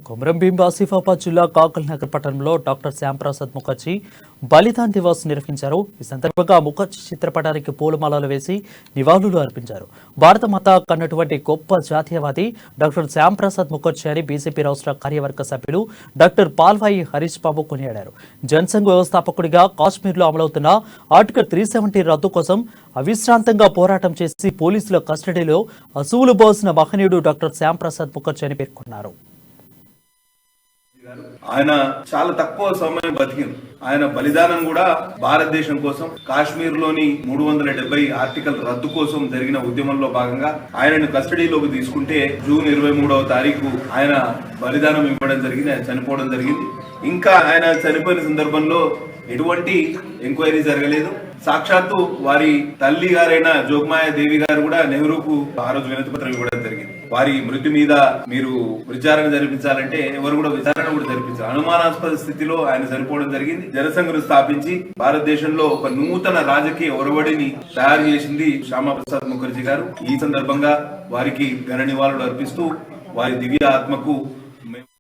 కొమరం భీం ఆసిఫాబాద్ జిల్లా కాకల్ నగర్ పట్టణంలో డాక్టర్ శ్యాంప్రసాద్ ముఖర్జీ బలిదాన్ దివస్ నిర్వహించారు. ఈ సందర్భంగా ముఖర్జీ చిత్రపటానికి పూలమాలలు వేసి నివాళులు అర్పించారు. భారత మాత కన్నటువంటి గొప్ప జాతీయవాది డాక్టర్ శ్యాంప్రసాద్ ముఖర్జీ అని బీజేపీ రాష్ట్ర కార్యవర్గ సభ్యులు డాక్టర్ పాల్వాయి హరీష్ బాబు కొనియాడారు. జనసంఘ్ వ్యవస్థాపకుడిగా కాశ్మీర్లో అమలవుతున్న ఆర్టికల్ 370 రద్దు కోసం అవిశ్రాంతంగా పోరాటం చేసి పోలీసుల కస్టడీలో అసువులు పోసిన మహనీయుడు డాక్టర్ శ్యాంప్రసాద్ ముఖర్జీ అని పేర్కొన్నారు. ఆయన చాలా తక్కువ సమయం బతికింది. ఆయన బలిదానం కూడా భారతదేశం కోసం, కాశ్మీర్ లోని 370 ఆర్టికల్ రద్దు కోసం జరిగిన ఉద్యమంలో భాగంగా ఆయనను కస్టడీలోకి తీసుకుంటే జూన్ 23వ తారీఖు ఆయన బలిదానం ఇవ్వడం జరిగింది. ఆయన చనిపోవడం జరిగింది. ఇంకా ఆయన చనిపోయిన సందర్భంలో ఎటువంటి ఎంక్వైరీ జరగలేదు. సాక్షాత్తు వారి తల్లి గారైన జోగ్మాయ దేవి గారు కూడా నెహ్రూకు ఆ రోజు వినతి పత్రం ఇవ్వడం జరిగింది. వారి మృతి మీద మీరు విచారణ జరిపించాలంటే ఎవరు కూడా విచారణ కూడా జరిపించారు. అనుమానాస్పద స్థితిలో ఆయన చనిపోవడం జరిగింది. జనసంఘను స్థాపించి భారతదేశంలో ఒక నూతన రాజకీయ ఒరవడిని తయారు చేసింది శ్యామప్రసాద్ ముఖర్జీ గారు. ఈ సందర్భంగా వారికి ఘన నివాళులు అర్పిస్తూ వారి దివ్య ఆత్మకు